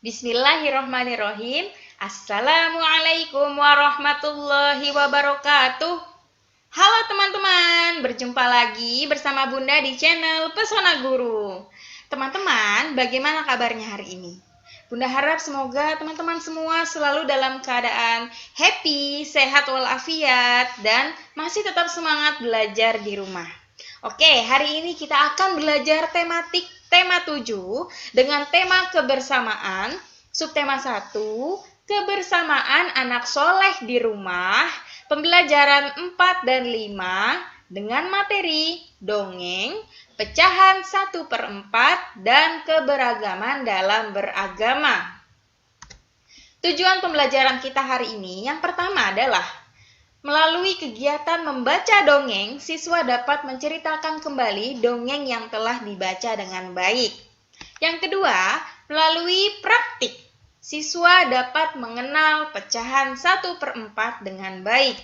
Bismillahirrohmanirrohim. Assalamualaikum warahmatullahi wabarakatuh. Halo teman-teman, berjumpa lagi bersama Bunda di channel Pesona Guru. Teman-teman, bagaimana kabarnya hari ini? Bunda harap semoga teman-teman semua selalu dalam keadaan happy, sehat walafiat, dan masih tetap semangat belajar di rumah. Oke, hari ini kita akan belajar tema 7 dengan tema kebersamaan, subtema 1, kebersamaan anak soleh di rumah, pembelajaran 4 dan 5 dengan materi dongeng, pecahan 1/4, dan keberagaman dalam beragama. Tujuan pembelajaran kita hari ini yang pertama adalah melalui kegiatan membaca dongeng, siswa dapat menceritakan kembali dongeng yang telah dibaca dengan baik. Yang kedua, melalui praktik, siswa dapat mengenal pecahan 1/4 dengan baik.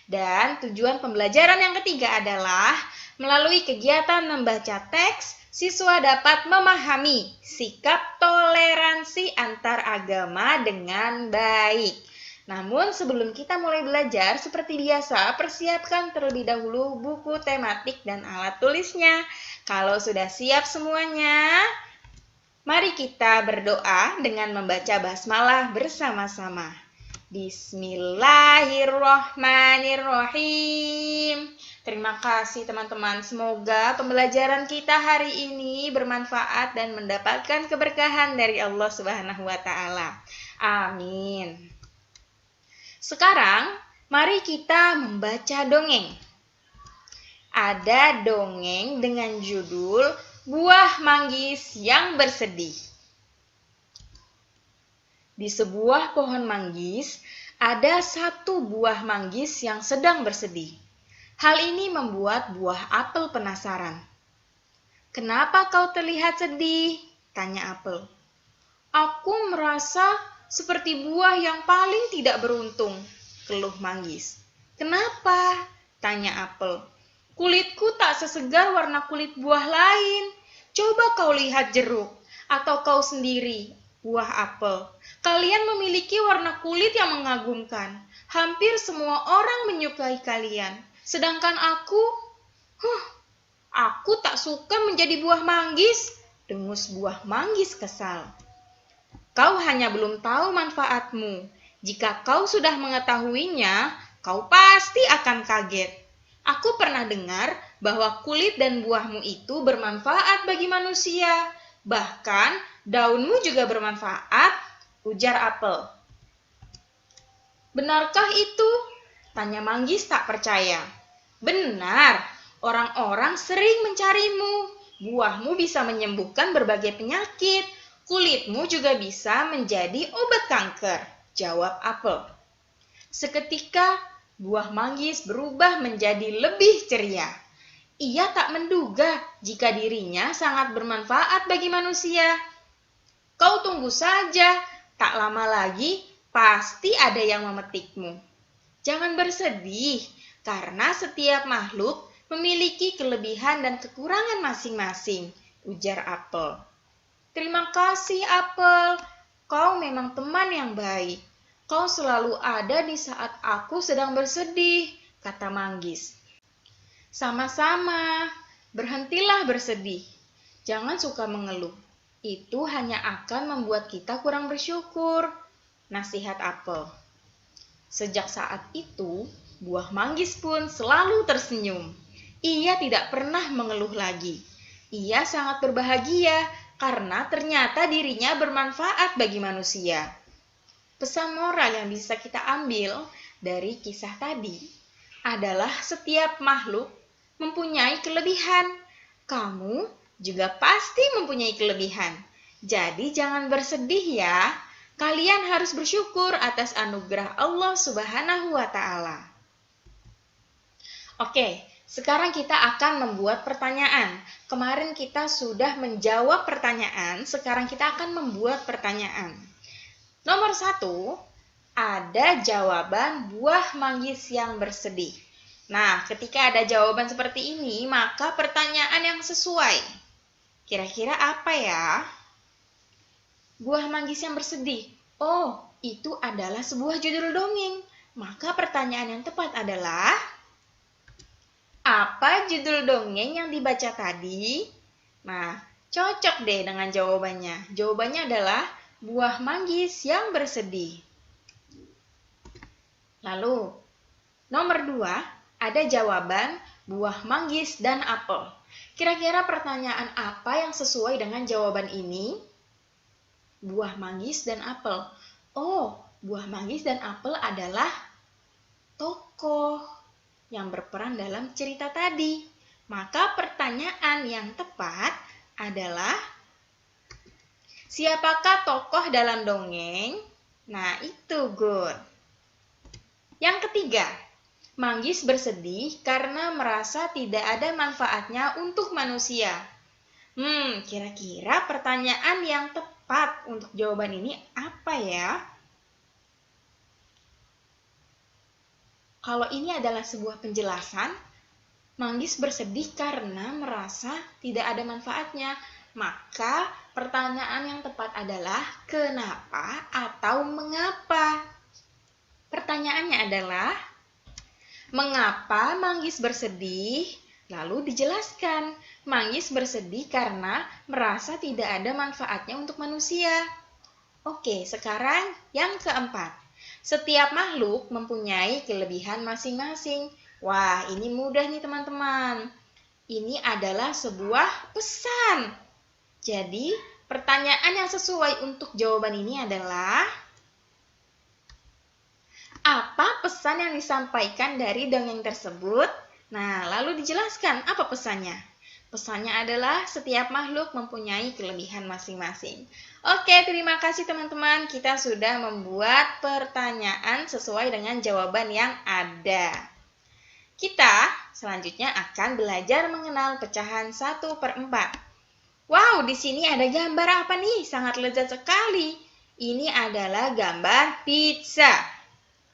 Dan tujuan pembelajaran yang ketiga adalah melalui kegiatan membaca teks, siswa dapat memahami sikap toleransi antar agama dengan baik. Namun sebelum kita mulai belajar, seperti biasa, persiapkan terlebih dahulu buku tematik dan alat tulisnya. Kalau sudah siap semuanya, mari kita berdoa dengan membaca basmalah bersama-sama. Bismillahirrohmanirrohim. Terima kasih teman-teman, semoga pembelajaran kita hari ini bermanfaat dan mendapatkan keberkahan dari Allah Subhanahu wa Ta'ala. Amin. Sekarang, mari kita membaca dongeng. Ada dongeng dengan judul Buah Manggis yang Bersedih. Di sebuah pohon manggis, ada satu buah manggis yang sedang bersedih. Hal ini membuat buah apel penasaran. "Kenapa kau terlihat sedih?" tanya apel. "Aku merasa seperti buah yang paling tidak beruntung," keluh manggis. "Kenapa?" tanya apel. "Kulitku tak sesegar warna kulit buah lain. Coba kau lihat jeruk, atau kau sendiri, buah apel. Kalian memiliki warna kulit yang mengagumkan. Hampir semua orang menyukai kalian. Sedangkan aku tak suka menjadi buah manggis," dengus buah manggis kesal. "Kau hanya belum tahu manfaatmu. Jika kau sudah mengetahuinya, kau pasti akan kaget. Aku pernah dengar bahwa kulit dan buahmu itu bermanfaat bagi manusia. Bahkan daunmu juga bermanfaat," ujar apel. "Benarkah itu?" tanya manggis tak percaya. "Benar, orang-orang sering mencarimu. Buahmu bisa menyembuhkan berbagai penyakit. Kulitmu juga bisa menjadi obat kanker," jawab apel. Seketika, buah manggis berubah menjadi lebih ceria. Ia tak menduga jika dirinya sangat bermanfaat bagi manusia. "Kau tunggu saja, tak lama lagi pasti ada yang memetikmu. Jangan bersedih, karena setiap makhluk memiliki kelebihan dan kekurangan masing-masing," ujar apel. "Terima kasih, apel. Kau memang teman yang baik. Kau selalu ada di saat aku sedang bersedih," kata manggis. "Sama-sama. Berhentilah bersedih. Jangan suka mengeluh. Itu hanya akan membuat kita kurang bersyukur," nasihat apel. Sejak saat itu, buah manggis pun selalu tersenyum. Ia tidak pernah mengeluh lagi. Ia sangat berbahagia karena ternyata dirinya bermanfaat bagi manusia. Pesan moral yang bisa kita ambil dari kisah tadi adalah setiap makhluk mempunyai kelebihan. Kamu juga pasti mempunyai kelebihan. Jadi jangan bersedih ya. Kalian harus bersyukur atas anugerah Allah Subhanahu wa Ta'ala. Oke, sekarang kita akan membuat pertanyaan. Kemarin kita sudah menjawab pertanyaan, sekarang kita akan membuat pertanyaan. Nomor 1, ada jawaban buah manggis yang bersedih. Nah, ketika ada jawaban seperti ini, maka pertanyaan yang sesuai. Kira-kira apa ya? Buah manggis yang bersedih. Oh, itu adalah sebuah judul dongeng. Maka pertanyaan yang tepat adalah, apa judul dongeng yang dibaca tadi? Nah, cocok deh dengan jawabannya. Jawabannya adalah buah manggis yang bersedih. Lalu, nomor 2, ada jawaban buah manggis dan apel. Kira-kira pertanyaan apa yang sesuai dengan jawaban ini? Buah manggis dan apel. Oh, buah manggis dan apel adalah tokoh yang berperan dalam cerita tadi. Maka pertanyaan yang tepat adalah, siapakah tokoh dalam dongeng? Nah, itu good. Yang ketiga, manggis bersedih karena merasa tidak ada manfaatnya untuk manusia. Kira-kira pertanyaan yang tepat untuk jawaban ini apa ya? Kalau ini adalah sebuah penjelasan, manggis bersedih karena merasa tidak ada manfaatnya. Maka pertanyaan yang tepat adalah kenapa atau mengapa? Pertanyaannya adalah, mengapa manggis bersedih? Lalu dijelaskan, manggis bersedih karena merasa tidak ada manfaatnya untuk manusia. Oke, sekarang yang keempat. Setiap makhluk mempunyai kelebihan masing-masing. Wah, ini mudah nih teman-teman. Ini adalah sebuah pesan. Jadi, pertanyaan yang sesuai untuk jawaban ini adalah, apa pesan yang disampaikan dari dongeng tersebut? Nah, lalu dijelaskan apa pesannya. Pesannya adalah setiap makhluk mempunyai kelebihan masing-masing. Oke, terima kasih teman-teman. Kita sudah membuat pertanyaan sesuai dengan jawaban yang ada. Kita selanjutnya akan belajar mengenal pecahan 1/4. Wow, di sini ada gambar apa nih? Sangat lezat sekali. Ini adalah gambar pizza.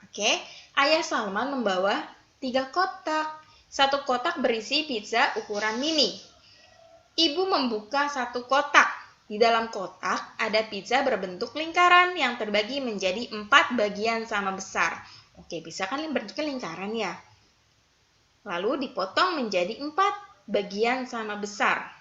Oke, Ayah Salman membawa 3 kotak. 1 kotak berisi pizza ukuran mini. Ibu membuka 1 kotak. Di dalam kotak ada pizza berbentuk lingkaran yang terbagi menjadi 4 bagian sama besar. Oke, bisa kan bentuknya lingkaran ya? Lalu dipotong menjadi 4 bagian sama besar.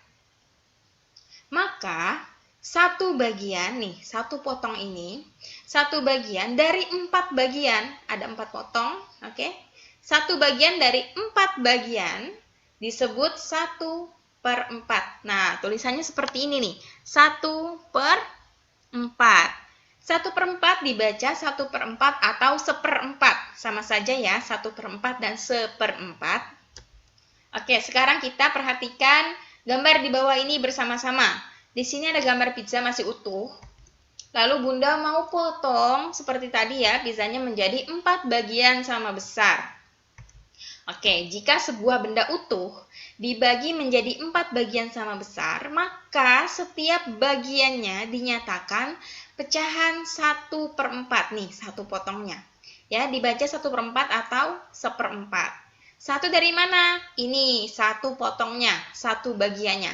Maka, 1 bagian nih, 1 potong ini, 1 bagian dari 4 bagian, ada 4 potong, oke? 1 bagian dari 4 bagian disebut 1/4. Nah, tulisannya seperti ini nih, 1/4. 1/4 dibaca 1/4 atau 1/4. Sama saja ya, 1/4 dan 1/4. Oke, sekarang kita perhatikan gambar di bawah ini bersama-sama. Di sini ada gambar pizza masih utuh. Lalu Bunda mau potong seperti tadi ya, pizzanya menjadi 4 bagian sama besar. Oke, jika sebuah benda utuh dibagi menjadi 4 bagian sama besar, maka setiap bagiannya dinyatakan pecahan 1/4 nih, 1 potongnya. Ya, dibaca 1/4 atau 1/4. 1 dari mana? Ini 1 potongnya, 1 bagiannya.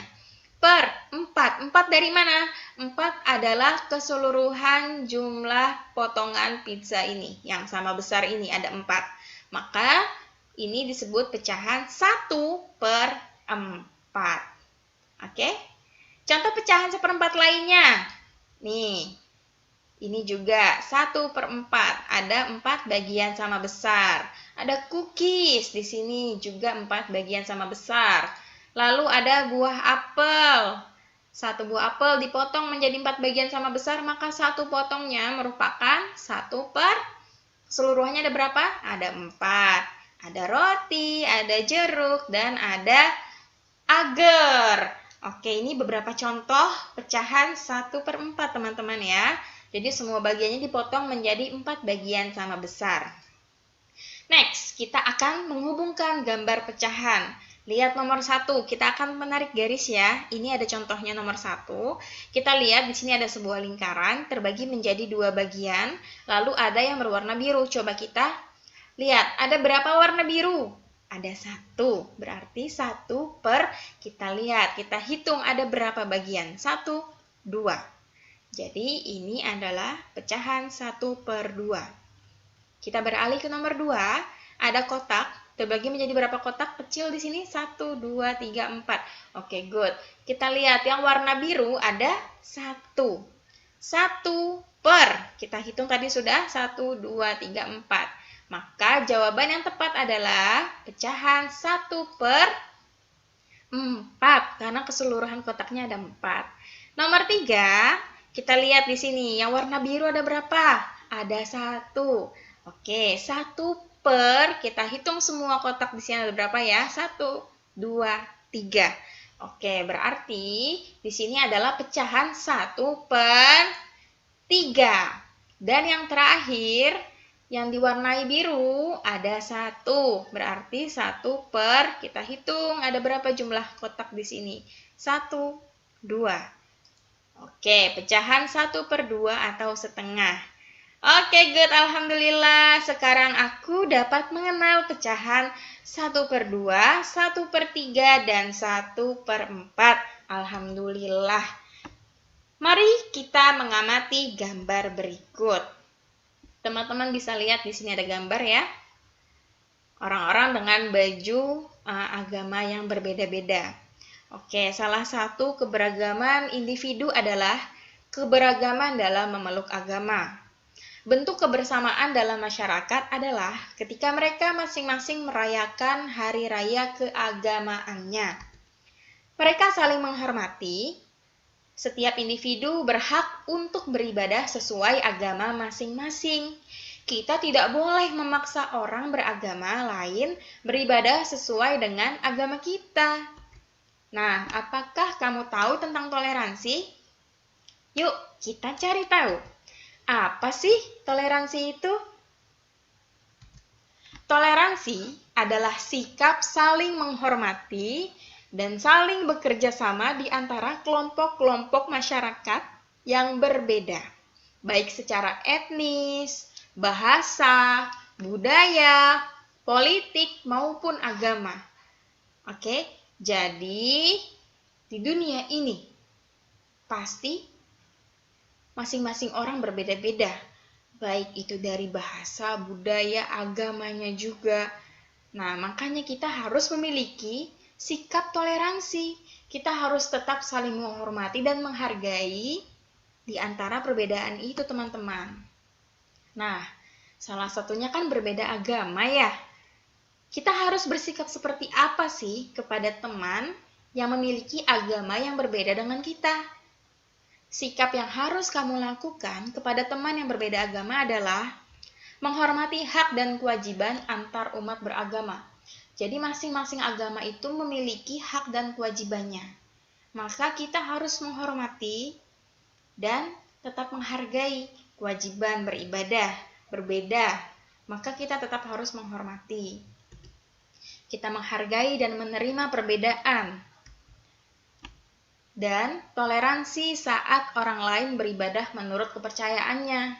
Per 4. 4 dari mana? 4 adalah keseluruhan jumlah potongan pizza ini. Yang sama besar ini ada 4. Maka ini disebut pecahan 1/4. Oke? Contoh pecahan 1/4 lainnya. Nih, ini juga 1/4. Ada 4 bagian sama besar. Ada cookies di sini juga 4 bagian sama besar. Lalu ada buah apel. 1 buah apel dipotong menjadi 4 bagian sama besar, maka 1 potongnya merupakan 1 per keseluruhannya ada berapa? Ada 4. Ada roti, ada jeruk, dan ada agar. Oke, ini beberapa contoh pecahan 1/4 teman-teman ya. Jadi semua bagiannya dipotong menjadi 4 bagian sama besar. Next, kita akan menghubungkan gambar pecahan. Lihat nomor 1, kita akan menarik garis ya. Ini ada contohnya nomor 1. Kita lihat di sini ada sebuah lingkaran terbagi menjadi 2 bagian. Lalu ada yang berwarna biru. Coba kita lihat, ada berapa warna biru? Ada 1, berarti 1 per, kita lihat, kita hitung ada berapa bagian? 1, 2. Jadi ini adalah pecahan 1/2. Kita beralih ke nomor 2. Ada kotak, terbagi menjadi berapa kotak kecil di sini? 1, 2, 3, 4. Oke, good. Kita lihat yang warna biru ada 1. 1 per. Kita hitung tadi sudah 1, 2, 3, 4. Maka jawaban yang tepat adalah pecahan 1/4. Karena keseluruhan kotaknya ada 4. Nomor 3, kita lihat di sini. Yang warna biru ada berapa? Ada 1. Oke, 1 per, kita hitung semua kotak di sini ada berapa ya? 1, 2, 3. Oke, berarti di sini adalah pecahan 1/3. Dan yang terakhir, yang diwarnai biru ada 1. Berarti 1 per, kita hitung ada berapa jumlah kotak di sini? 1, 2. Oke, pecahan 1/2 atau setengah. Oke, good. Alhamdulillah. Sekarang aku dapat mengenal pecahan 1/2, 1/3, dan 1/4. Alhamdulillah. Mari kita mengamati gambar berikut. Teman-teman bisa lihat di sini ada gambar ya. Orang-orang dengan baju agama yang berbeda-beda. Oke, salah satu keberagaman individu adalah keberagaman dalam memeluk agama. Bentuk kebersamaan dalam masyarakat adalah ketika mereka masing-masing merayakan hari raya keagamaannya. Mereka saling menghormati. Setiap individu berhak untuk beribadah sesuai agama masing-masing. Kita tidak boleh memaksa orang beragama lain beribadah sesuai dengan agama kita. Nah, apakah kamu tahu tentang toleransi? Yuk, kita cari tahu. Apa sih toleransi itu? Toleransi adalah sikap saling menghormati dan saling bekerja sama di antara kelompok-kelompok masyarakat yang berbeda, baik secara etnis, bahasa, budaya, politik, maupun agama. Oke, jadi di dunia ini pasti masing-masing orang berbeda-beda, baik itu dari bahasa, budaya, agamanya juga. Nah, makanya kita harus memiliki sikap toleransi. Kita harus tetap saling menghormati dan menghargai di antara perbedaan itu, teman-teman. Nah, salah satunya kan berbeda agama ya. Kita harus bersikap seperti apa sih kepada teman yang memiliki agama yang berbeda dengan kita? Sikap yang harus kamu lakukan kepada teman yang berbeda agama adalah menghormati hak dan kewajiban antar umat beragama. Jadi masing-masing agama itu memiliki hak dan kewajibannya. Maka kita harus menghormati dan tetap menghargai kewajiban beribadah berbeda. Maka kita tetap harus menghormati. Kita menghargai dan menerima perbedaan. Dan toleransi saat orang lain beribadah menurut kepercayaannya.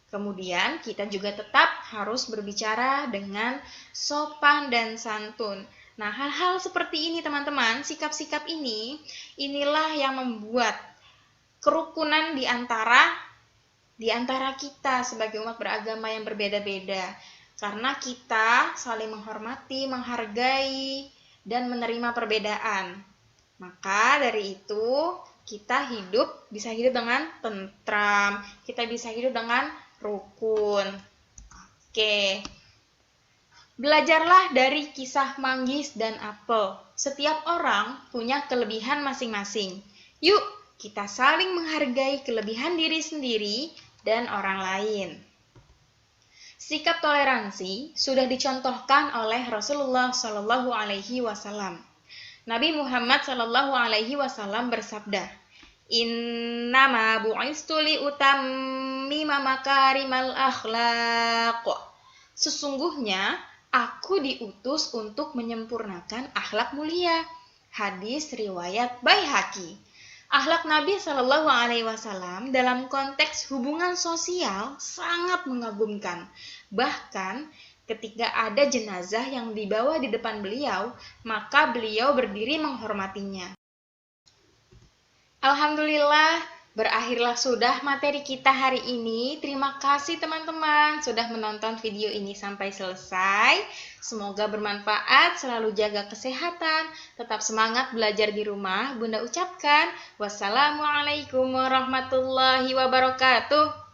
Kemudian kita juga tetap harus berbicara dengan sopan dan santun. Nah, hal-hal seperti ini teman-teman, sikap-sikap ini, inilah yang membuat kerukunan di antara kita sebagai umat beragama yang berbeda-beda. Karena kita saling menghormati, menghargai, dan menerima perbedaan. Maka dari itu, kita bisa hidup dengan tentram, kita bisa hidup dengan rukun. Oke. Belajarlah dari kisah manggis dan apel. Setiap orang punya kelebihan masing-masing. Yuk, kita saling menghargai kelebihan diri sendiri dan orang lain. Sikap toleransi sudah dicontohkan oleh Rasulullah SAW. Nabi Muhammad SAW bersabda, "Innama bu'istu li utammima makarimal akhlaq." Sesungguhnya aku diutus untuk menyempurnakan akhlak mulia. Hadis riwayat Baihaqi. Akhlak Nabi SAW dalam konteks hubungan sosial sangat mengagumkan. Bahkan ketika ada jenazah yang dibawa di depan beliau, maka beliau berdiri menghormatinya. Alhamdulillah, Berakhirlah sudah materi kita hari ini. Terima kasih teman-teman sudah menonton video ini sampai selesai. Semoga bermanfaat, selalu jaga kesehatan, tetap semangat belajar di rumah. Bunda ucapkan wassalamualaikum warahmatullahi wabarakatuh.